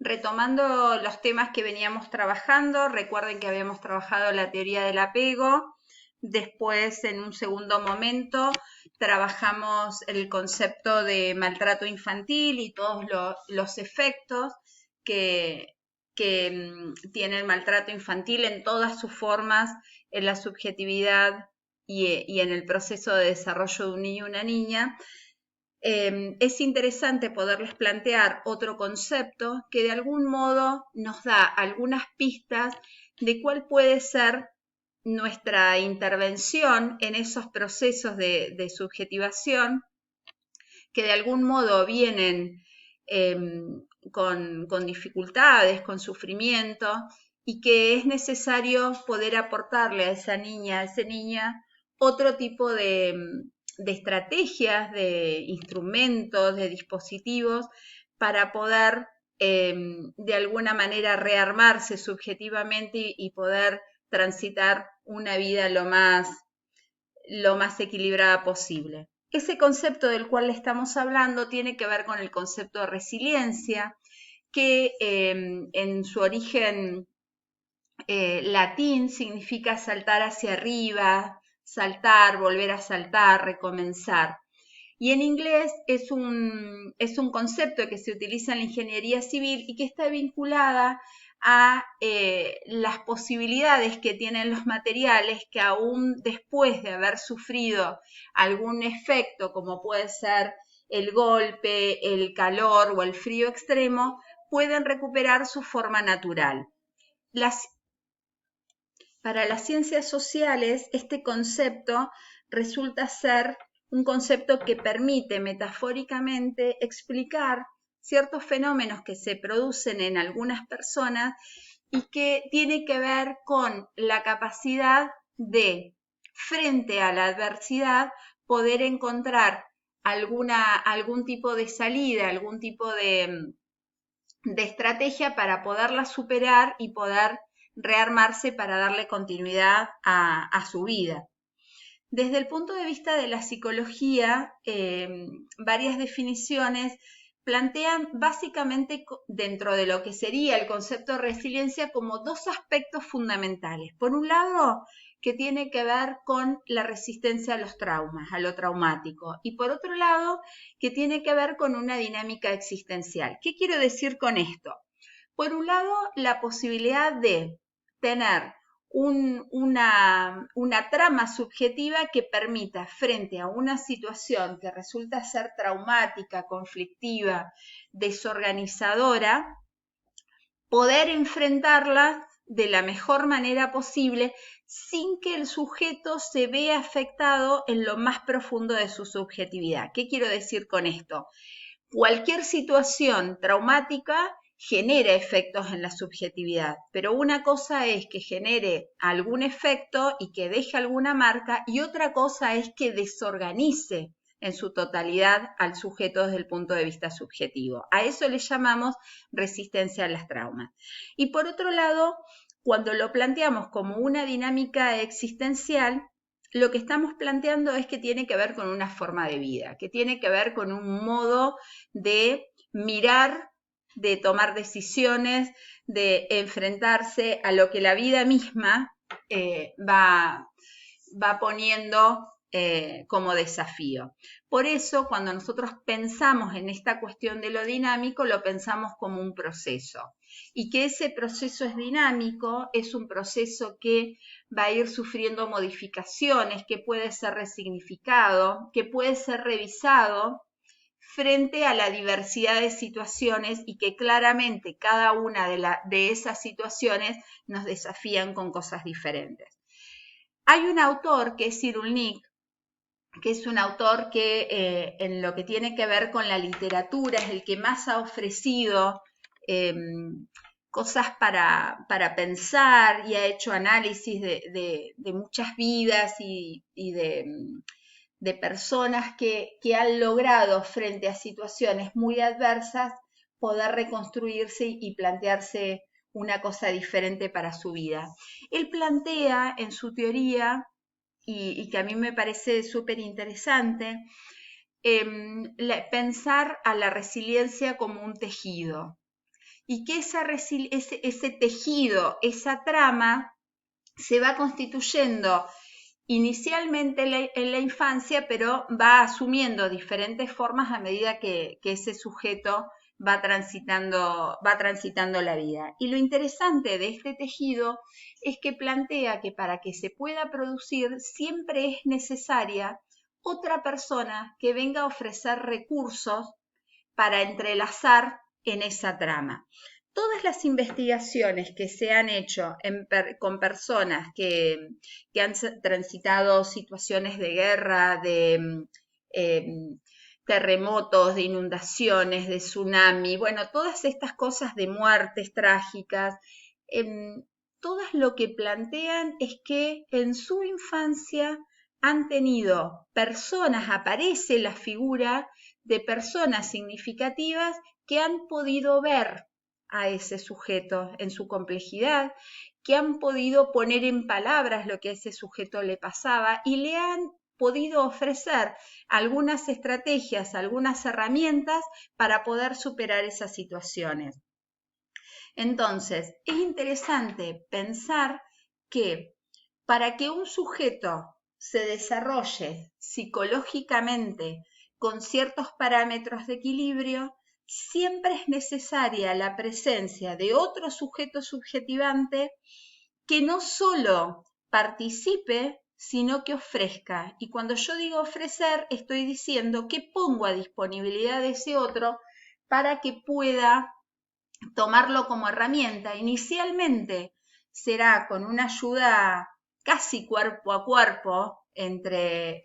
Retomando los temas que veníamos trabajando, recuerden que habíamos trabajado la teoría del apego, después en un segundo momento trabajamos el concepto de maltrato infantil y todos los efectos que tiene el maltrato infantil en todas sus formas, en la subjetividad y en el proceso de desarrollo de un niño y una niña. Es interesante poderles plantear otro concepto que de algún modo nos da algunas pistas de cuál puede ser nuestra intervención en esos procesos de subjetivación que de algún modo vienen eh, con dificultades, con sufrimiento, y que es necesario poder aportarle a esa niña, a ese niña, otro tipo de estrategias, de instrumentos, de dispositivos para poder de alguna manera rearmarse subjetivamente y poder transitar una vida lo más equilibrada posible. Ese concepto del cual le estamos hablando tiene que ver con el concepto de resiliencia, que en su origen latín significa saltar hacia arriba, saltar, volver a saltar, recomenzar. Y en inglés es un concepto que se utiliza en la ingeniería civil y que está vinculada a las posibilidades que tienen los materiales que aún después de haber sufrido algún efecto, como puede ser el golpe, el calor o el frío extremo, pueden recuperar su forma natural. Para las ciencias sociales, este concepto resulta ser un concepto que permite metafóricamente explicar ciertos fenómenos que se producen en algunas personas y que tiene que ver con la capacidad de, frente a la adversidad, poder encontrar algún tipo de salida, algún tipo de estrategia para poderla superar y poder rearmarse para darle continuidad a su vida. Desde el punto de vista de la psicología, varias definiciones plantean básicamente dentro de lo que sería el concepto de resiliencia como dos aspectos fundamentales. Por un lado, que tiene que ver con la resistencia a los traumas, a lo traumático, y por otro lado, que tiene que ver con una dinámica existencial. ¿Qué quiero decir con esto? Por un lado, la posibilidad de tener una trama subjetiva que permita, frente a una situación que resulta ser traumática, conflictiva, desorganizadora, poder enfrentarla de la mejor manera posible sin que el sujeto se vea afectado en lo más profundo de su subjetividad. ¿Qué quiero decir con esto? Cualquier situación traumática genera efectos en la subjetividad, pero una cosa es que genere algún efecto y que deje alguna marca y otra cosa es que desorganice en su totalidad al sujeto desde el punto de vista subjetivo. A eso le llamamos resistencia a las traumas. Y por otro lado, cuando lo planteamos como una dinámica existencial, lo que estamos planteando es que tiene que ver con una forma de vida, que tiene que ver con un modo de mirar, de tomar decisiones, de enfrentarse a lo que la vida misma va poniendo como desafío. Por eso, cuando nosotros pensamos en esta cuestión de lo dinámico, lo pensamos como un proceso. Y que ese proceso es dinámico, es un proceso que va a ir sufriendo modificaciones, que puede ser resignificado, que puede ser revisado frente a la diversidad de situaciones y que claramente cada una de esas situaciones nos desafían con cosas diferentes. Hay un autor que es Cyrulnik, que es un autor que en lo que tiene que ver con la literatura es el que más ha ofrecido eh, cosas para pensar y ha hecho análisis de muchas vidas y de personas que han logrado frente a situaciones muy adversas poder reconstruirse y plantearse una cosa diferente para su vida. Él plantea en su teoría y que a mí me parece súper interesante, pensar a la resiliencia como un tejido y que ese tejido, esa trama, se va constituyendo inicialmente en la infancia, pero va asumiendo diferentes formas a medida que ese sujeto va transitando la vida. Y lo interesante de este tejido es que plantea que para que se pueda producir siempre es necesaria otra persona que venga a ofrecer recursos para entrelazar en esa trama. Todas las investigaciones que se han hecho con personas que han transitado situaciones de guerra, de terremotos, de inundaciones, de tsunami, bueno, todas estas cosas de muertes trágicas, todas lo que plantean es que en su infancia han tenido personas, aparece la figura de personas significativas que han podido ver a ese sujeto en su complejidad, que han podido poner en palabras lo que a ese sujeto le pasaba y le han podido ofrecer algunas estrategias, algunas herramientas para poder superar esas situaciones. Entonces, es interesante pensar que para que un sujeto se desarrolle psicológicamente con ciertos parámetros de equilibrio, siempre es necesaria la presencia de otro sujeto subjetivante que no solo participe, sino que ofrezca. Y cuando yo digo ofrecer, estoy diciendo que pongo a disponibilidad de ese otro para que pueda tomarlo como herramienta. Inicialmente será con una ayuda casi cuerpo a cuerpo entre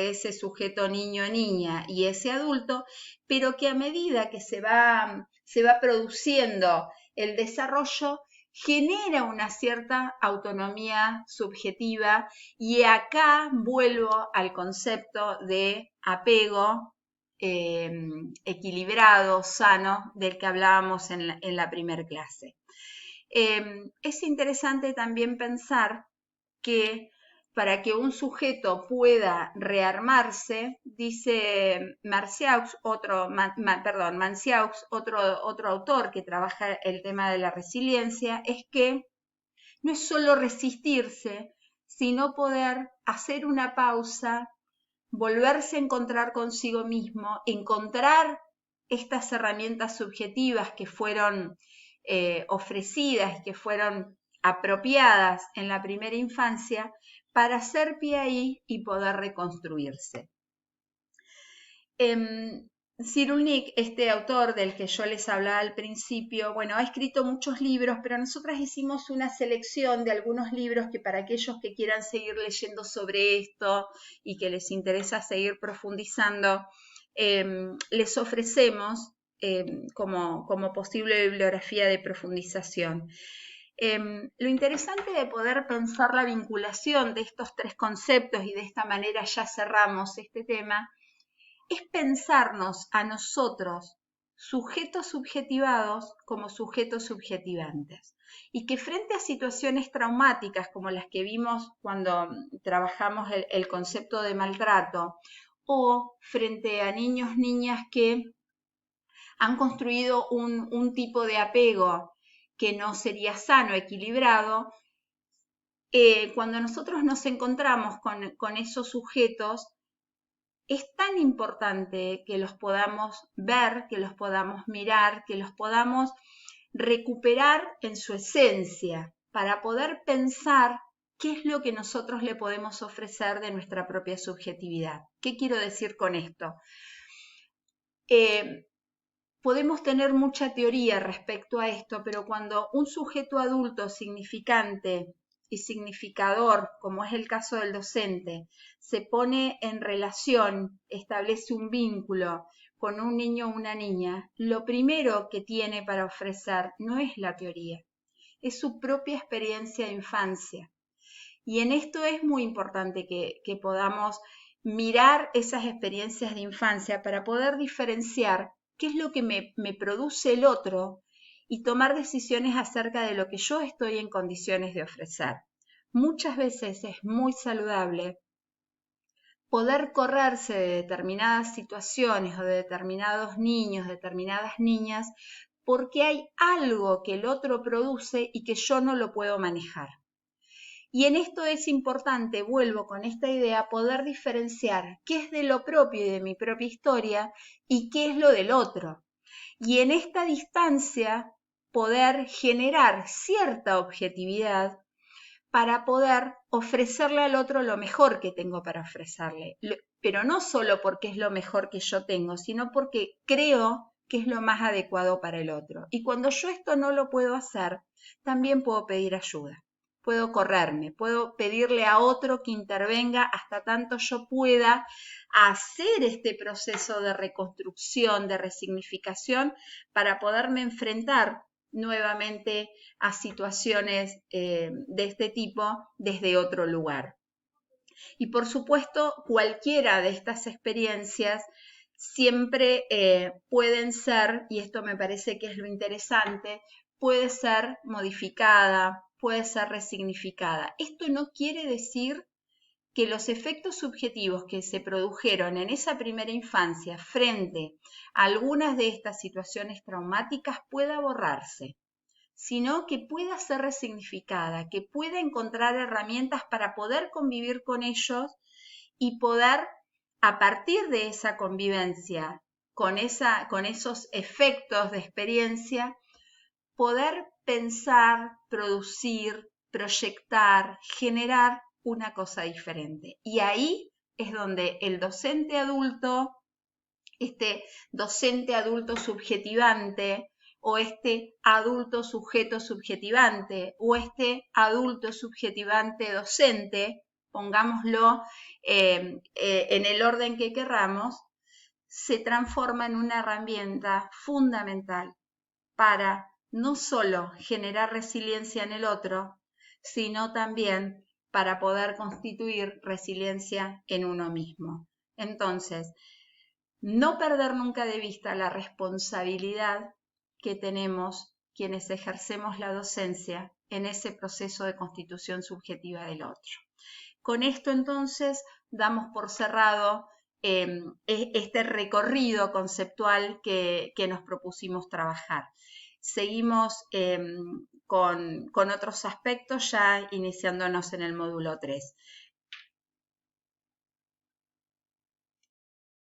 ese sujeto niño o niña y ese adulto, pero que a medida que se va produciendo el desarrollo, genera una cierta autonomía subjetiva y acá vuelvo al concepto de apego equilibrado, sano, del que hablábamos en la primera clase. Es interesante también pensar que para que un sujeto pueda rearmarse, dice Manciaux, otro autor que trabaja el tema de la resiliencia, es que no es solo resistirse, sino poder hacer una pausa, volverse a encontrar consigo mismo, encontrar estas herramientas subjetivas que fueron ofrecidas, que fueron apropiadas en la primera infancia, para hacer pie ahí y poder reconstruirse. Cyrulnik, este autor del que yo les hablaba al principio, bueno, ha escrito muchos libros, pero nosotras hicimos una selección de algunos libros que para aquellos que quieran seguir leyendo sobre esto y que les interesa seguir profundizando, les ofrecemos como posible bibliografía de profundización. Lo interesante de poder pensar la vinculación de estos tres conceptos, y de esta manera ya cerramos este tema, es pensarnos a nosotros, sujetos subjetivados, como sujetos subjetivantes. Y que frente a situaciones traumáticas como las que vimos cuando trabajamos el concepto de maltrato, o frente a niños, niñas que han construido un tipo de apego que no sería sano, equilibrado, cuando nosotros nos encontramos con esos sujetos, es tan importante que los podamos ver, que los podamos mirar, que los podamos recuperar en su esencia para poder pensar qué es lo que nosotros le podemos ofrecer de nuestra propia subjetividad. ¿Qué quiero decir con esto? Podemos tener mucha teoría respecto a esto, pero cuando un sujeto adulto significante y significador, como es el caso del docente, se pone en relación, establece un vínculo con un niño o una niña, lo primero que tiene para ofrecer no es la teoría, es su propia experiencia de infancia. Y en esto es muy importante que podamos mirar esas experiencias de infancia para poder diferenciar qué es lo que me produce el otro y tomar decisiones acerca de lo que yo estoy en condiciones de ofrecer. Muchas veces es muy saludable poder correrse de determinadas situaciones o de determinados niños, determinadas niñas, porque hay algo que el otro produce y que yo no lo puedo manejar. Y en esto es importante, vuelvo con esta idea, poder diferenciar qué es de lo propio y de mi propia historia y qué es lo del otro. Y en esta distancia poder generar cierta objetividad para poder ofrecerle al otro lo mejor que tengo para ofrecerle. Pero no solo porque es lo mejor que yo tengo, sino porque creo que es lo más adecuado para el otro. Y cuando yo esto no lo puedo hacer, también puedo pedir ayuda. Puedo correrme, puedo pedirle a otro que intervenga hasta tanto yo pueda hacer este proceso de reconstrucción, de resignificación, para poderme enfrentar nuevamente a situaciones de este tipo desde otro lugar. Y por supuesto, cualquiera de estas experiencias siempre pueden ser, y esto me parece que es lo interesante, puede ser modificada, puede ser resignificada. Esto no quiere decir que los efectos subjetivos que se produjeron en esa primera infancia frente a algunas de estas situaciones traumáticas pueda borrarse, sino que pueda ser resignificada, que pueda encontrar herramientas para poder convivir con ellos y poder, a partir de esa convivencia, con esos efectos de experiencia, poder pensar, producir, proyectar, generar una cosa diferente. Y ahí es donde el docente adulto, este docente adulto subjetivante, o este adulto sujeto subjetivante, o este adulto subjetivante docente, pongámoslo en el orden que querramos, se transforma en una herramienta fundamental para no solo generar resiliencia en el otro, sino también para poder constituir resiliencia en uno mismo. Entonces, no perder nunca de vista la responsabilidad que tenemos quienes ejercemos la docencia en ese proceso de constitución subjetiva del otro. Con esto entonces damos por cerrado este recorrido conceptual que nos propusimos trabajar. Seguimos con otros aspectos ya iniciándonos en el módulo 3.